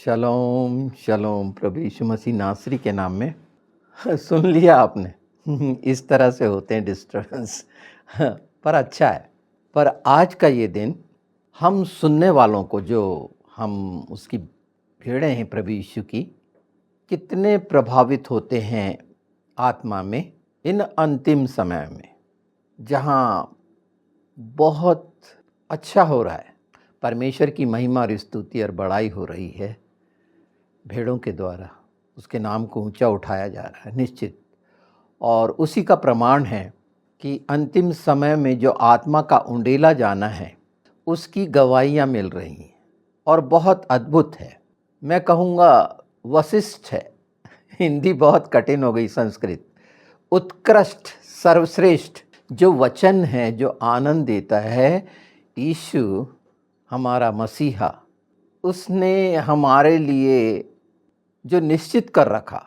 शलोम शलोम प्रभु यीशु मसीह नासरी के नाम में। सुन लिया आपने। इस तरह से होते हैं डिस्टर्बेंस। पर अच्छा है। पर आज का ये दिन हम सुनने वालों को, जो हम उसकी भेड़ें हैं प्रभु यीशु की, कितने प्रभावित होते हैं आत्मा में इन अंतिम समय में, जहाँ बहुत अच्छा हो रहा है। परमेश्वर की महिमा और स्तुति और बड़ाई हो रही है भेड़ों के द्वारा। उसके नाम को ऊंचा उठाया जा रहा है निश्चित। और उसी का प्रमाण है कि अंतिम समय में जो आत्मा का उंडेला जाना है उसकी गवाहियाँ मिल रही हैं और बहुत अद्भुत है। मैं कहूँगा वशिष्ठ है। हिंदी बहुत कठिन हो गई, संस्कृत। उत्कृष्ट, सर्वश्रेष्ठ जो वचन है, जो आनंद देता है, यीशु हमारा मसीहा, उसने हमारे लिए जो निश्चित कर रखा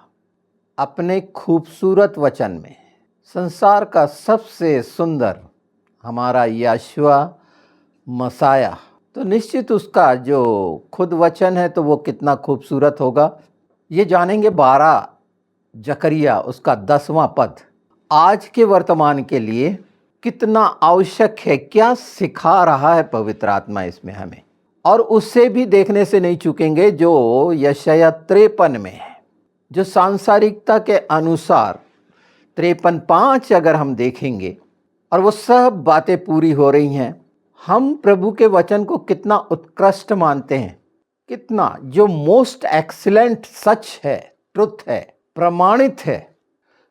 अपने खूबसूरत वचन में, संसार का सबसे सुंदर हमारा यशुआ मसाया, तो निश्चित उसका जो खुद वचन है तो वो कितना खूबसूरत होगा ये जानेंगे। 12 जकरिया उसका 10वां पद आज के वर्तमान के लिए कितना आवश्यक है, क्या सिखा रहा है पवित्र आत्मा इसमें हमें। और उससे भी देखने से नहीं चूकेंगे जो यशाया 53 में है, जो सांसारिकता के अनुसार 53:5 अगर हम देखेंगे और वो सब बातें पूरी हो रही हैं। हम प्रभु के वचन को कितना उत्कृष्ट मानते हैं, कितना जो मोस्ट एक्सीलेंट सच है, ट्रुथ है, प्रमाणित है।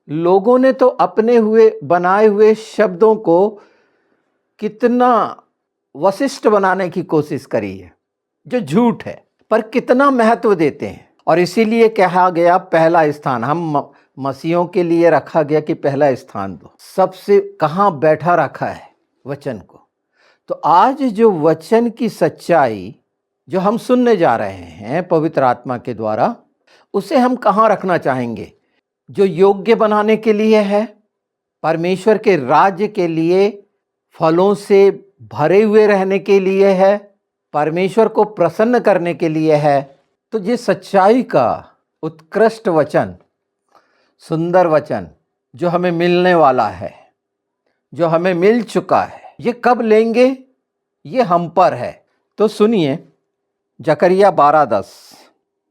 लोगों ने तो अपने हुए बनाए हुए शब्दों को कितना वशिष्ठ बनाने की कोशिश करी है, जो झूठ है, पर कितना महत्व देते हैं। और इसीलिए कहा गया पहला स्थान हम मसीहों के लिए रखा गया कि पहला स्थान दो। सबसे कहाँ बैठा रखा है वचन को। तो आज जो वचन की सच्चाई जो हम सुनने जा रहे हैं पवित्र आत्मा के द्वारा, उसे हम कहाँ रखना चाहेंगे? जो योग्य बनाने के लिए है, परमेश्वर के राज्य के लिए, फलों से भरे हुए रहने के लिए है, परमेश्वर को प्रसन्न करने के लिए है। तो ये सच्चाई का उत्कृष्ट वचन, सुंदर वचन जो हमें मिलने वाला है, जो हमें मिल चुका है, ये कब लेंगे? ये हम पर है। तो सुनिए जकरिया 12:10,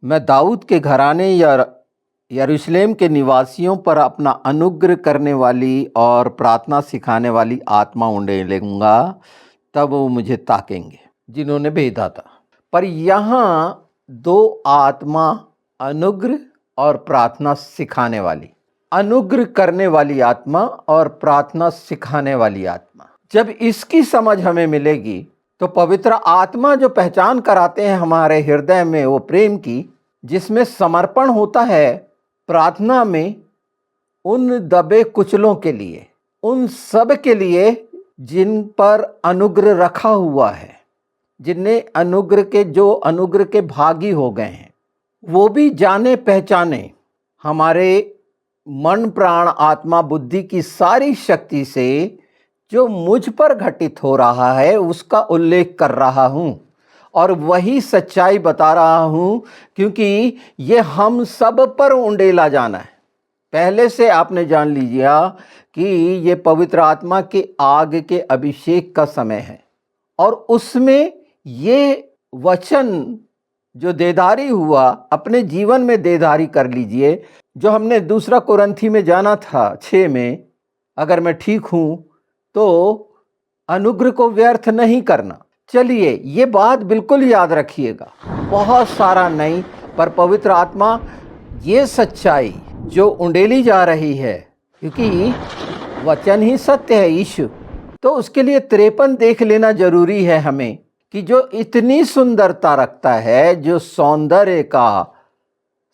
मैं दाऊद के घराने या यरूशलेम के निवासियों पर अपना अनुग्रह करने वाली और प्रार्थना सिखाने वाली आत्मा उंडेलूंगा, तब वो मुझे ताकेंगे जिन्होंने भेजा था। पर यहाँ 2 आत्मा, अनुग्रह और प्रार्थना सिखाने वाली। अनुग्रह करने वाली आत्मा और प्रार्थना सिखाने वाली आत्मा, जब इसकी समझ हमें मिलेगी तो पवित्र आत्मा जो पहचान कराते हैं हमारे हृदय में वो प्रेम की, जिसमें समर्पण होता है प्रार्थना में उन दबे कुचलों के लिए, उन सब के लिए जिन पर अनुग्रह रखा हुआ है, जिनने जो अनुग्रह के भागी हो गए हैं, वो भी जाने पहचाने हमारे मन प्राण आत्मा बुद्धि की सारी शक्ति से जो मुझ पर घटित हो रहा है उसका उल्लेख कर रहा हूं और वही सच्चाई बता रहा हूं, क्योंकि ये हम सब पर उंडेला जाना है। पहले से आपने जान लीजिए कि ये पवित्र आत्मा के आग के अभिषेक का समय है और उसमें ये वचन जो देदारी हुआ अपने जीवन में देदारी कर लीजिए। जो हमने 2 कुरिन्थी में जाना था 6 में, अगर मैं ठीक हूं तो अनुग्रह को व्यर्थ नहीं करना। चलिए ये बात बिल्कुल याद रखिएगा, बहुत सारा नहीं, पर पवित्र आत्मा ये सच्चाई जो उंडेली जा रही है, क्योंकि वचन ही सत्य है यीशु, तो उसके लिए 53 देख लेना जरूरी है हमें, कि जो इतनी सुंदरता रखता है, जो सौंदर्य का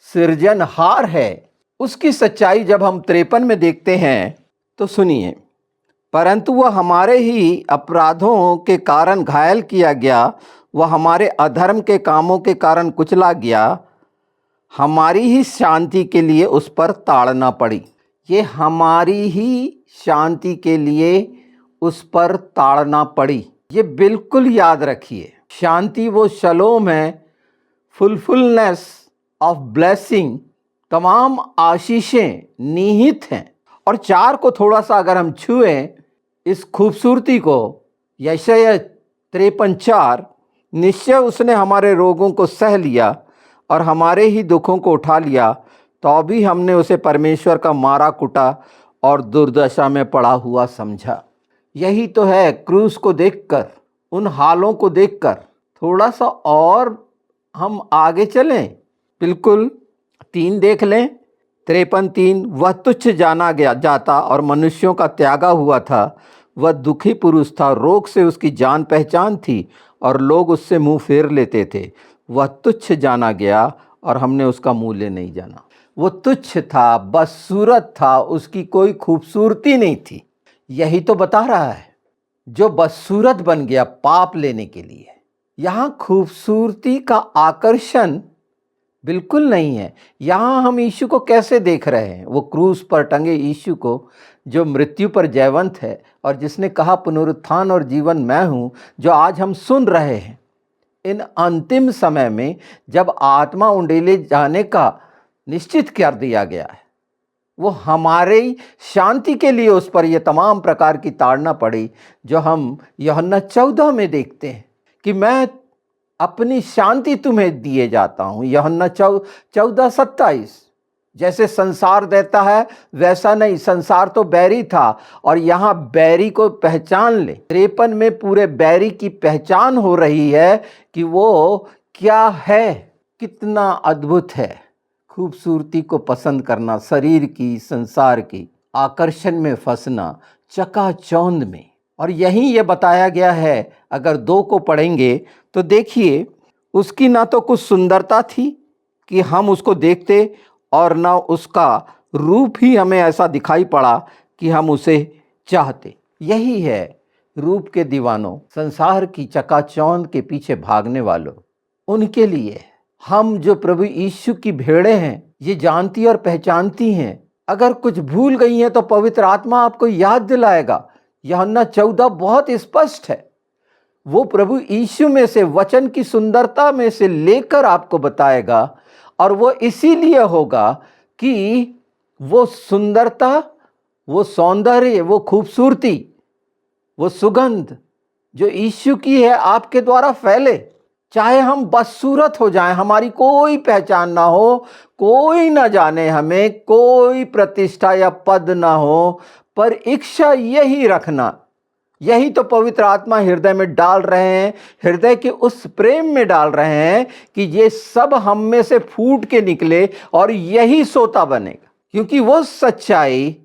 सृजनहार है, उसकी सच्चाई जब हम 53 में देखते हैं तो सुनिए, परंतु वह हमारे ही अपराधों के कारण घायल किया गया, वह हमारे अधर्म के कामों के कारण कुचला गया, हमारी ही शांति के लिए उस पर ताड़ना पड़ी। ये हमारी ही शांति के लिए उस पर ताड़ना पड़ी, ये बिल्कुल याद रखिए। शांति वो शलोम है, फुलफुलनेस ऑफ ब्लेसिंग, तमाम आशीषें निहित हैं। और 4 को थोड़ा सा अगर हम छुएं इस खूबसूरती को, यशायाह 53:4, निश्चय उसने हमारे रोगों को सह लिया और हमारे ही दुखों को उठा लिया, तो भी हमने उसे परमेश्वर का मारा कुटा और दुर्दशा में पड़ा हुआ समझा। यही तो है, क्रूस को देखकर, उन हालों को देखकर थोड़ा सा और हम आगे चलें, बिल्कुल 3 देख लें, 53:3, वह तुच्छ जाना गया जाता और मनुष्यों का त्यागा हुआ था, वह दुखी पुरुष था, रोग से उसकी जान पहचान थी और लोग उससे मुंह फेर लेते थे। वह तुच्छ जाना गया और हमने उसका मूल्य नहीं जाना। वो तुच्छ था, बदसूरत था, उसकी कोई खूबसूरती नहीं थी। यही तो बता रहा है, जो बदसूरत बन गया पाप लेने के लिए। यहाँ खूबसूरती का आकर्षण बिल्कुल नहीं है। यहाँ हम यीशु को कैसे देख रहे हैं? वो क्रूस पर टंगे यीशु को, जो मृत्यु पर जयवंत है और जिसने कहा पुनरुत्थान और जीवन मैं हूँ, जो आज हम सुन रहे हैं इन अंतिम समय में, जब आत्मा उंडेले जाने का निश्चित कर दिया गया है। वो हमारे शांति के लिए उस पर यह तमाम प्रकार की ताड़ना पड़ी, जो हम यूहन्ना 14 में देखते हैं कि मैं अपनी शांति तुम्हें दिए जाता हूँ। यूहन्ना 14:27, जैसे संसार देता है वैसा नहीं, संसार तो बैरी था और यहाँ बैरी को पहचान ले। 53 में पूरे बैरी की पहचान हो रही है कि वो क्या है। कितना अद्भुत है खूबसूरती को पसंद करना, शरीर की, संसार की, आकर्षण में फंसना, चकाचौंध में। और यहीं ये बताया गया है, अगर 2 को पढ़ेंगे तो देखिए, उसकी ना तो कुछ सुंदरता थी कि हम उसको देखते, और ना उसका रूप ही हमें ऐसा दिखाई पड़ा कि हम उसे चाहते। यही है रूप के दीवानों, संसार की चकाचौंध के पीछे भागने वालों, उनके लिए हम जो प्रभु यीशु की भेड़ें हैं, ये जानती और पहचानती हैं। अगर कुछ भूल गई हैं तो पवित्र आत्मा आपको याद दिलाएगा। यूहन्ना 14 बहुत स्पष्ट है। वो प्रभु यीशु में से, वचन की सुंदरता में से लेकर आपको बताएगा, और वो इसीलिए होगा कि वो सुंदरता, वो सौंदर्य, वो खूबसूरती, वो सुगंध जो यीशु की है आपके द्वारा फैले। चाहे हम बदसूरत हो जाएं, हमारी कोई पहचान ना हो, कोई ना जाने हमें, कोई प्रतिष्ठा या पद ना हो, पर इच्छा यही रखना, यही तो पवित्र आत्मा हृदय में डाल रहे हैं, हृदय के उस प्रेम में डाल रहे हैं कि ये सब हम में से फूट के निकले और यही सोता बनेगा। क्योंकि वो सच्चाई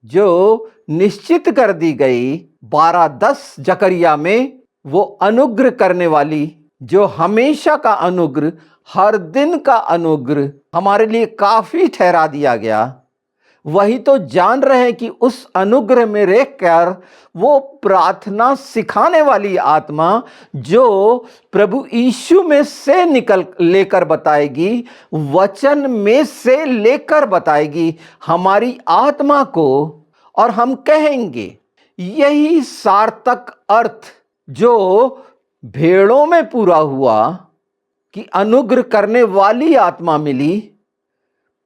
जो निश्चित कर दी गई 12:10 जकरिया में, वो अनुग्रह करने वाली, जो हमेशा का अनुग्रह, हर दिन का अनुग्रह हमारे लिए काफी ठहरा दिया गया, वही तो जान रहे हैं कि उस अनुग्रह में रहकर वो प्रार्थना सिखाने वाली आत्मा, जो प्रभु यीशु में से निकल लेकर बताएगी, वचन में से लेकर बताएगी हमारी आत्मा को, और हम कहेंगे यही सार्थक अर्थ जो भेड़ों में पूरा हुआ कि अनुग्रह करने वाली आत्मा मिली,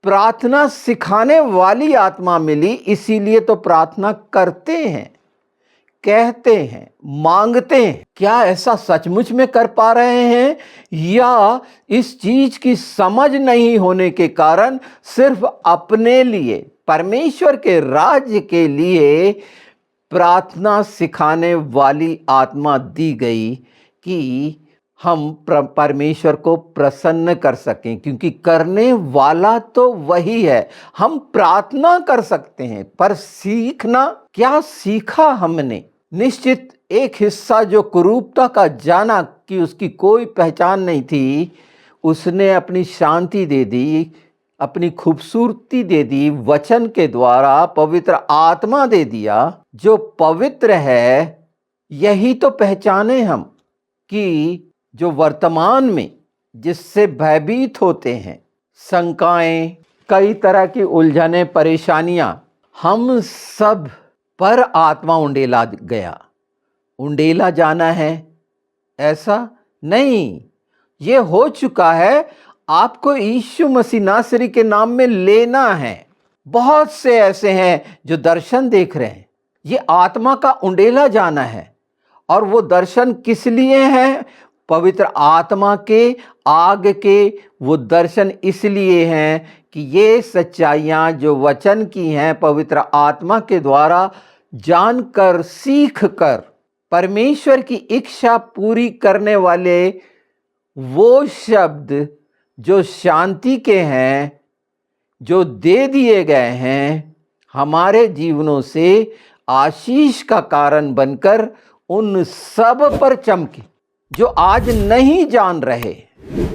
प्रार्थना सिखाने वाली आत्मा मिली, इसीलिए तो प्रार्थना करते हैं, कहते हैं, मांगते हैं। क्या ऐसा सचमुच में कर पा रहे हैं, या इस चीज की समझ नहीं होने के कारण सिर्फ अपने लिए, परमेश्वर के राज्य के लिए प्रार्थना सिखाने वाली आत्मा दी गई कि हम परमेश्वर को प्रसन्न कर सकें? क्योंकि करने वाला तो वही है। हम प्रार्थना कर सकते हैं, पर सीखना, क्या सीखा हमने? निश्चित एक हिस्सा जो कुरूपता का जाना कि उसकी कोई पहचान नहीं थी, उसने अपनी शांति दे दी, अपनी खूबसूरती दे दी, वचन के द्वारा पवित्र आत्मा दे दिया जो पवित्र है। यही तो पहचाने हम कि जो वर्तमान में जिससे भयभीत होते हैं, शंकाएं, कई तरह की उलझने, परेशानियां, हम सब पर आत्मा उंडेला गया। उंडेला जाना है ऐसा नहीं, ये हो चुका है, आपको यीशु मसीह नासरी के नाम में लेना है। बहुत से ऐसे हैं जो दर्शन देख रहे हैं, ये आत्मा का उंडेला जाना है। और वो दर्शन किस लिए हैं? पवित्र आत्मा के, आग के वो दर्शन इसलिए हैं कि ये सच्चाइयाँ जो वचन की हैं, पवित्र आत्मा के द्वारा जानकर, सीख कर परमेश्वर की इच्छा पूरी करने वाले वो शब्द जो शांति के हैं, जो दे दिए गए हैं, हमारे जीवनों से आशीष का कारण बनकर उन सब पर चमके जो आज नहीं जान रहे।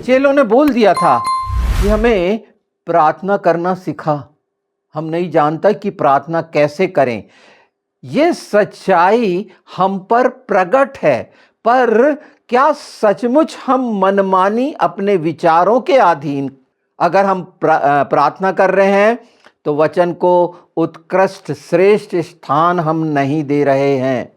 चेलों ने बोल दिया था कि हमें प्रार्थना करना सिखा, हम नहीं जानता कि प्रार्थना कैसे करें। ये सच्चाई हम पर प्रकट है, पर क्या सचमुच हम मनमानी अपने विचारों के अधीन अगर हम प्रार्थना कर रहे हैं तो वचन को उत्कृष्ट श्रेष्ठ स्थान हम नहीं दे रहे हैं।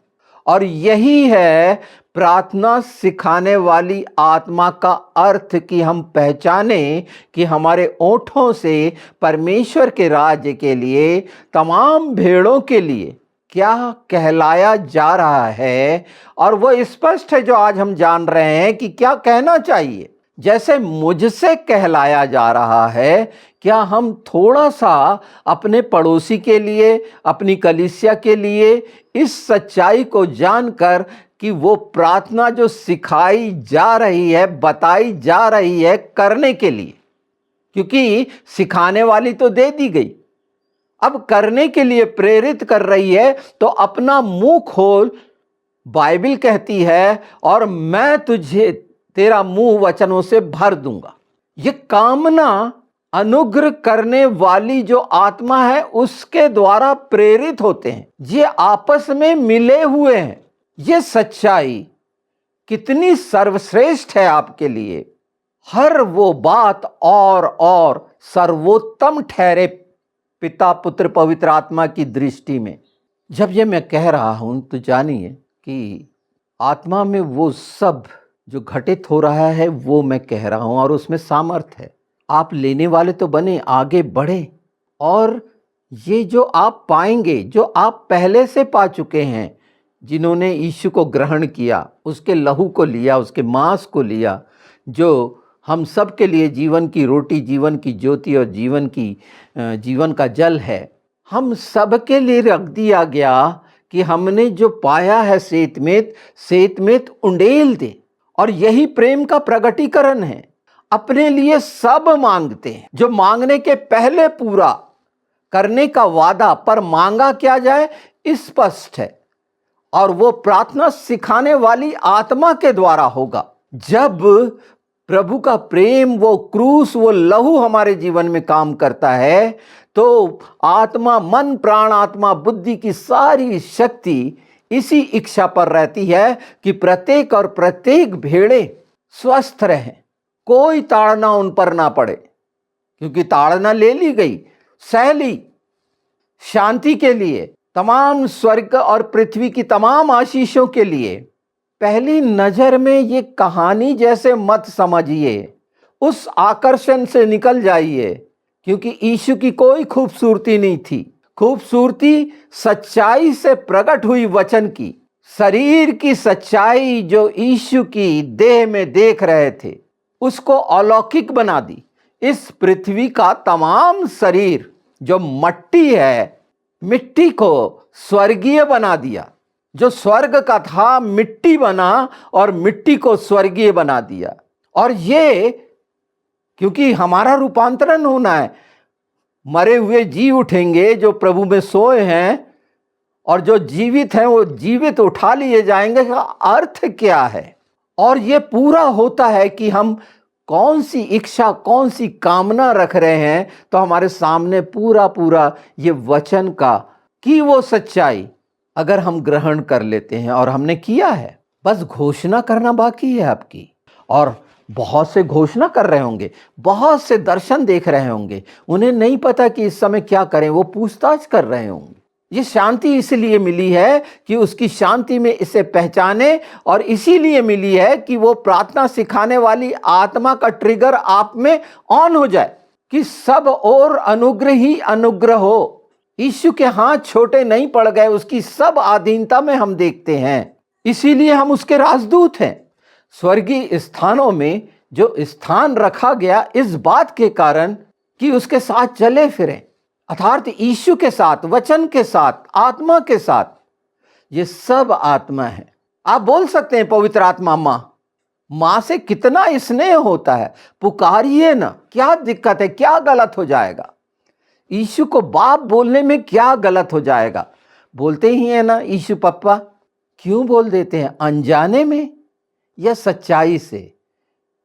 और यही है प्रार्थना सिखाने वाली आत्मा का अर्थ, कि हम पहचाने कि हमारे ओंठों से परमेश्वर के राज्य के लिए, तमाम भेड़ों के लिए क्या कहलाया जा रहा है। और वो स्पष्ट है जो आज हम जान रहे हैं कि क्या कहना चाहिए। जैसे मुझसे कहलाया जा रहा है, क्या हम थोड़ा सा अपने पड़ोसी के लिए, अपनी कलीसिया के लिए इस सच्चाई को जानकर कि वो प्रार्थना जो सिखाई जा रही है, बताई जा रही है करने के लिए, क्योंकि सिखाने वाली तो दे दी गई, अब करने के लिए प्रेरित कर रही है, तो अपना मुंह खोल, बाइबल कहती है, और मैं तुझे तेरा मुंह वचनों से भर दूंगा। ये कामना अनुग्रह करने वाली जो आत्मा है उसके द्वारा प्रेरित होते हैं। ये आपस में मिले हुए हैं। ये सच्चाई कितनी सर्वश्रेष्ठ है आपके लिए। हर वो बात और सर्वोत्तम ठहरे पिता, पुत्र, पवित्र आत्मा की दृष्टि में। जब ये मैं कह रहा हूं तो जानिए कि आत्मा में वो सब जो घटित हो रहा है वो मैं कह रहा हूं, और उसमें सामर्थ है। आप लेने वाले तो बने, आगे बढ़े, और ये जो आप पाएंगे, जो आप पहले से पा चुके हैं, जिन्होंने यीशु को ग्रहण किया, उसके लहू को लिया, उसके मांस को लिया, जो हम सब के लिए जीवन की रोटी, जीवन की ज्योति और जीवन का जल है, हम सब के लिए रख दिया गया कि हमने जो पाया है सेतमेत उंडेल दे। और यही प्रेम का प्रगटीकरण है। अपने लिए सब मांगते हैं, जो मांगने के पहले पूरा करने का वादा, पर मांगा क्या जाए स्पष्ट है, और वो प्रार्थना सिखाने वाली आत्मा के द्वारा होगा। जब प्रभु का प्रेम, वो क्रूस, वो लहू हमारे जीवन में काम करता है, तो आत्मा, मन, प्राण, आत्मा, बुद्धि की सारी शक्ति इसी इच्छा पर रहती है कि प्रत्येक और प्रत्येक भेड़े स्वस्थ रहें, कोई ताड़ना उन पर ना पड़े, क्योंकि ताड़ना ले ली गई, सह ली, शांति के लिए, तमाम स्वर्ग और पृथ्वी की तमाम आशीषों के लिए। पहली नजर में ये कहानी जैसे मत समझिए, उस आकर्षण से निकल जाइए, क्योंकि यीशु की कोई खूबसूरती नहीं थी। खूबसूरती सच्चाई से प्रकट हुई वचन की, शरीर की सच्चाई जो यीशु की देह में देख रहे थे, उसको अलौकिक बना दी। इस पृथ्वी का तमाम शरीर जो मट्टी है, मिट्टी को स्वर्गीय बना दिया। जो स्वर्ग का था मिट्टी बना और मिट्टी को स्वर्गीय बना दिया। और ये क्योंकि हमारा रूपांतरण होना है, मरे हुए जी उठेंगे जो प्रभु में सोए हैं, और जो जीवित हैं वो जीवित उठा लिए जाएंगे। का अर्थ क्या है? और ये पूरा होता है कि हम कौन सी इच्छा, कौन सी कामना रख रहे हैं, तो हमारे सामने पूरा ये वचन का कि वो सच्चाई अगर हम ग्रहण कर लेते हैं, और हमने किया है, बस घोषणा करना बाकी है आपकी। और बहुत से घोषणा कर रहे होंगे, बहुत से दर्शन देख रहे होंगे, उन्हें नहीं पता कि इस समय क्या करें, वो पूछताछ कर रहे होंगे। ये शांति इसलिए मिली है कि उसकी शांति में इसे पहचाने, और इसीलिए मिली है कि वो प्रार्थना सिखाने वाली आत्मा का ट्रिगर आप में ऑन हो जाए कि सब और अनुग्रह ही अनुग्रह हो। यीशु के हाथ छोटे नहीं पड़ गए, उसकी सब अधीनता में हम देखते हैं, इसीलिए हम उसके राजदूत हैं। स्वर्गीय स्थानों में जो स्थान रखा गया इस बात के कारण कि उसके साथ चले फिरें, अर्थात यीशु के साथ, वचन के साथ, आत्मा के साथ। ये सब आत्मा है। आप बोल सकते हैं पवित्र आत्मा मां से कितना स्नेह होता है, पुकारिए ना, क्या दिक्कत है, क्या गलत हो जाएगा? यीशु को बाप बोलने में क्या गलत हो जाएगा? बोलते ही है ना यीशु पप्पा। क्यों बोल देते हैं? अनजाने में या सच्चाई से,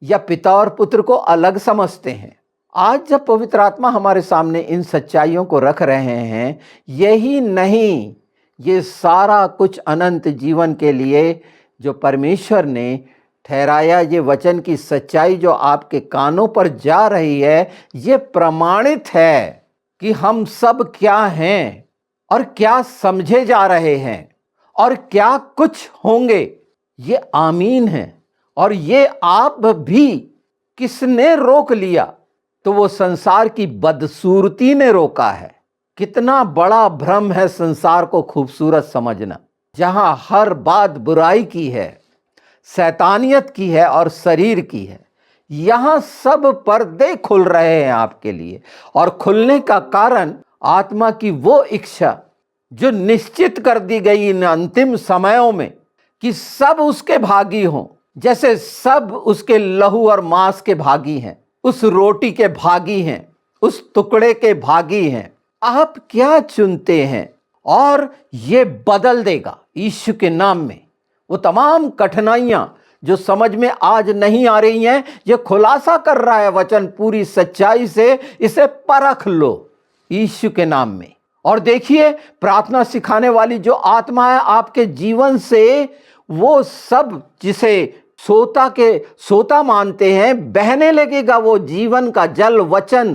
या पिता और पुत्र को अलग समझते हैं? आज जब पवित्र आत्मा हमारे सामने इन सच्चाइयों को रख रहे हैं, यही नहीं, ये सारा कुछ अनंत जीवन के लिए जो परमेश्वर ने ठहराया, ये वचन की सच्चाई जो आपके कानों पर जा रही है, ये प्रमाणित है कि हम सब क्या हैं और क्या समझे जा रहे हैं और क्या कुछ होंगे। ये आमीन है। और ये आप भी किसने रोक लिया? तो वो संसार की बदसूरती ने रोका है। कितना बड़ा भ्रम है संसार को खूबसूरत समझना, जहां हर बात बुराई की है, शैतानियत की है और शरीर की है। यहां सब पर्दे खुल रहे हैं आपके लिए, और खुलने का कारण आत्मा की वो इच्छा जो निश्चित कर दी गई इन अंतिम समयों में कि सब उसके भागी हों, जैसे सब उसके लहू और मांस के भागी हैं, उस रोटी के भागी हैं, उस टुकड़े के भागी हैं। आप क्या चुनते हैं? और ये बदल देगा यीशु के नाम में। वो तमाम कठिनाइयां जो समझ में आज नहीं आ रही हैं, ये खुलासा कर रहा है वचन पूरी सच्चाई से। इसे परख लो यीशु के नाम में, और देखिए प्रार्थना सिखाने वाली जो आत्मा है आपके जीवन से, वो सब जिसे सोता मानते हैं, बहने लगेगा वो जीवन का जल वचन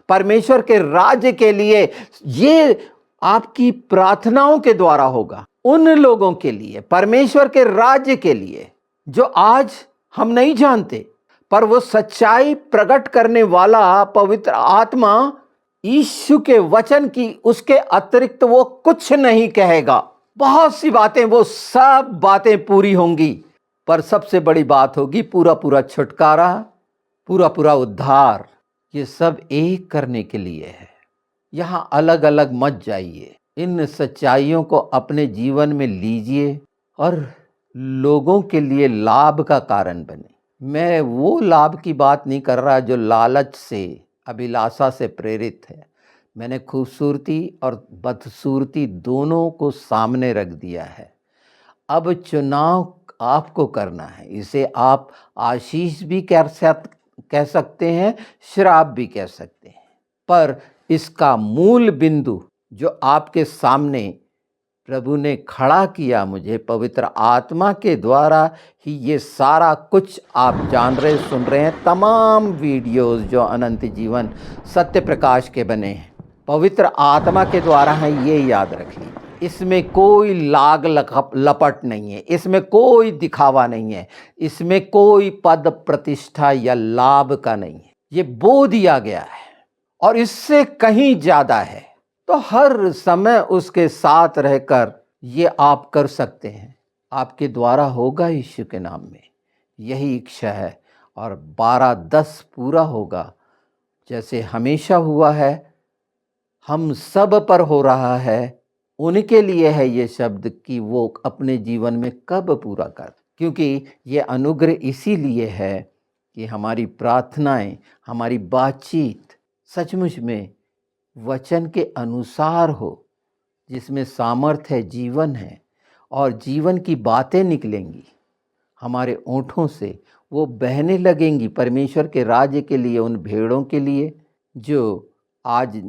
परमेश्वर के राज्य के लिए। ये आपकी प्रार्थनाओं के द्वारा होगा, उन लोगों के लिए, परमेश्वर के राज्य के लिए जो आज हम नहीं जानते, पर वो सच्चाई प्रकट करने वाला पवित्र आत्मा यीशु के वचन की, उसके अतिरिक्त वो कुछ नहीं कहेगा। बहुत सी बातें, वो सब बातें पूरी होंगी, पर सबसे बड़ी बात होगी पूरा पूरा छुटकारा, पूरा पूरा उद्धार। ये सब एक करने के लिए है। यहाँ अलग अलग मत जाइए, इन सच्चाइयों को अपने जीवन में लीजिए और लोगों के लिए लाभ का कारण बने। मैं वो लाभ की बात नहीं कर रहा जो लालच से, अभिलाषा से प्रेरित है। मैंने खूबसूरती और बदसूरती दोनों को सामने रख दिया है। अब चुनाव आपको करना है। इसे आप आशीष भी कह सकते हैं, श्राप भी कह सकते हैं, पर इसका मूल बिंदु जो आपके सामने प्रभु ने खड़ा किया मुझे पवित्र आत्मा के द्वारा ही, ये सारा कुछ आप जान रहे, सुन रहे हैं। तमाम वीडियोस जो अनंत जीवन सत्य प्रकाश के बने हैं, पवित्र आत्मा के द्वारा हैं, ये याद रखिए। इसमें कोई लाग लपट नहीं है, इसमें कोई दिखावा नहीं है, इसमें कोई पद प्रतिष्ठा या लाभ का नहीं है। ये बो दिया गया है और इससे कहीं ज़्यादा है। तो हर समय उसके साथ रहकर ये आप कर सकते हैं। आपके द्वारा होगा यीशु के नाम में, यही इच्छा है। और 12:10 पूरा होगा जैसे हमेशा हुआ है, हम सब पर हो रहा है। उनके लिए है ये शब्द कि वो अपने जीवन में कब पूरा कर, क्योंकि ये अनुग्रह इसीलिए है कि हमारी प्रार्थनाएं, हमारी बातचीत सचमुच में वचन के अनुसार हो, जिसमें सामर्थ्य है, जीवन है, और जीवन की बातें निकलेंगी हमारे ओंठों से, वो बहने लगेंगी परमेश्वर के राज्य के लिए, उन भेड़ों के लिए जो आज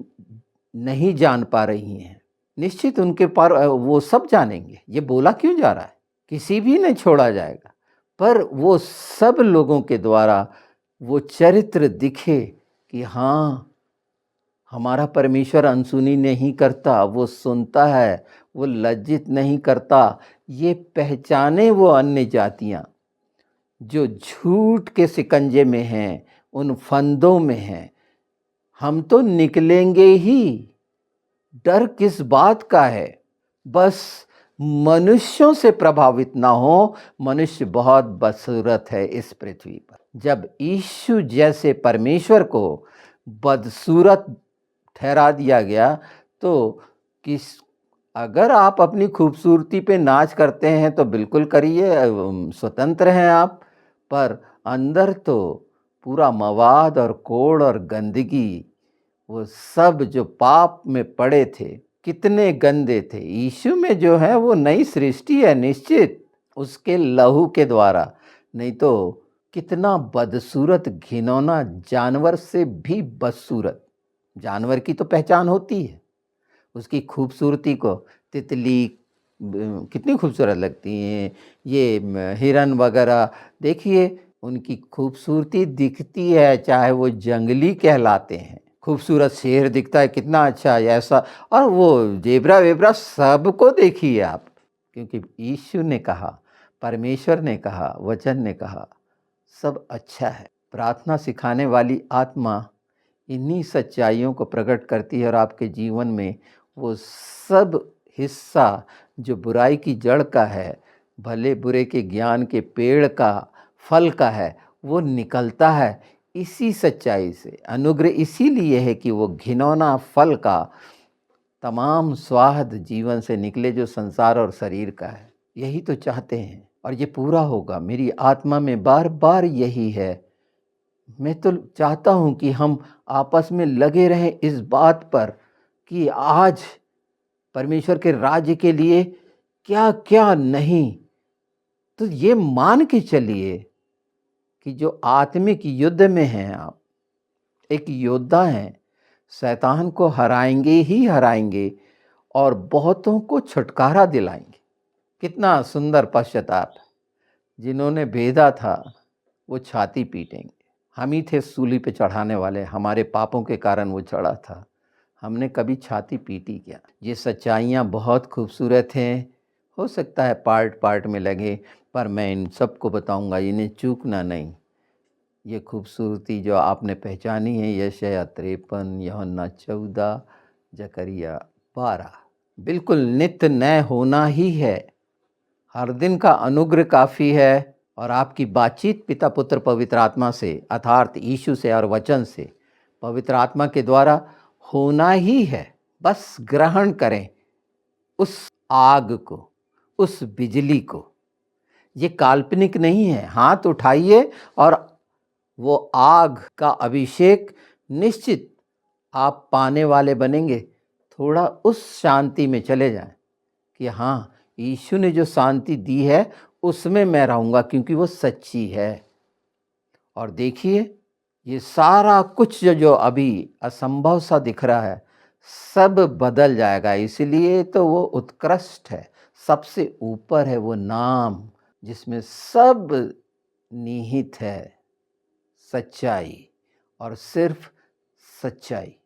नहीं जान पा रही हैं। निश्चित उनके पर वो सब जानेंगे। ये बोला क्यों जा रहा है? किसी भी नहीं छोड़ा जाएगा, पर वो सब लोगों के द्वारा वो चरित्र दिखे कि हाँ, हमारा परमेश्वर अनसुनी नहीं करता, वो सुनता है, वो लज्जित नहीं करता। ये पहचाने वो अन्य जातियाँ जो झूठ के शिकंजे में हैं, उन फंदों में हैं। हम तो निकलेंगे ही, डर किस बात का है? बस मनुष्यों से प्रभावित ना हो। मनुष्य बहुत बदसूरत है इस पृथ्वी पर। जब यीशु जैसे परमेश्वर को बदसूरत ठहरा दिया गया, तो किस अगर आप अपनी खूबसूरती पे नाच करते हैं तो बिल्कुल करिए, स्वतंत्र हैं आप। पर अंदर तो पूरा मवाद और कोढ़ और गंदगी, वो सब जो पाप में पड़े थे, कितने गंदे थे। यीशु में जो है वो नई सृष्टि है निश्चित, उसके लहू के द्वारा। नहीं तो कितना बदसूरत, घिनौना, जानवर से भी बदसूरत। जानवर की तो पहचान होती है, उसकी खूबसूरती को। तितली कितनी खूबसूरत लगती हैं, ये हिरन वगैरह, देखिए उनकी खूबसूरती दिखती है, चाहे वो जंगली कहलाते हैं। खूबसूरत शेर दिखता है, कितना अच्छा है ऐसा। और वो जेब्रा वेब्रा सबको देखिए आप, क्योंकि यीशु ने कहा, परमेश्वर ने कहा, वचन ने कहा, सब अच्छा है। प्रार्थना सिखाने वाली आत्मा इन्हीं सच्चाइयों को प्रकट करती है, और आपके जीवन में वो सब हिस्सा जो बुराई की जड़ का है, भले बुरे के ज्ञान के पेड़ का फल का है, वो निकलता है इसी सच्चाई से। अनुग्रह इसीलिए है कि वो घिनौना फल का तमाम स्वाद जीवन से निकले जो संसार और शरीर का है। यही तो चाहते हैं, और ये पूरा होगा। मेरी आत्मा में बार बार यही है। मैं तो चाहता हूँ कि हम आपस में लगे रहें इस बात पर कि आज परमेश्वर के राज्य के लिए क्या क्या नहीं। तो ये मान के चलिए कि जो आत्मिक युद्ध में हैं आप, एक योद्धा हैं, शैतान को हराएंगे ही हराएंगे, और बहुतों को छुटकारा दिलाएंगे। कितना सुंदर पश्चाताप। जिन्होंने भेदा था वो छाती पीटेंगे। हम ही थे सूली पे चढ़ाने वाले, हमारे पापों के कारण वो चढ़ा था। हमने कभी छाती पीटी क्या? ये सच्चाइयाँ बहुत खूबसूरत हैं। हो सकता है पार्ट पार्ट में लगे, पर मैं इन सबको बताऊंगा, इन्हें चूकना नहीं। ये खूबसूरती जो आपने पहचानी है, यशायाह 53, यूहन्ना 14, जकरिया 12, बिल्कुल नित्य नए होना ही है। हर दिन का अनुग्रह काफ़ी है, और आपकी बातचीत पिता पुत्र पवित्र आत्मा से, अर्थात यीशु से और वचन से, पवित्र आत्मा के द्वारा होना ही है। बस ग्रहण करें उस आग को, उस बिजली को। ये काल्पनिक नहीं है। हाथ उठाइए और वो आग का अभिषेक निश्चित आप पाने वाले बनेंगे। थोड़ा उस शांति में चले जाएं कि हाँ, यीशु ने जो शांति दी है उसमें मैं रहूँगा, क्योंकि वो सच्ची है। और देखिए, ये सारा कुछ जो अभी असंभव सा दिख रहा है, सब बदल जाएगा। इसलिए तो वो उत्कृष्ट है, सबसे ऊपर है वो नाम जिसमें सब निहित है, सच्चाई, और सिर्फ सच्चाई।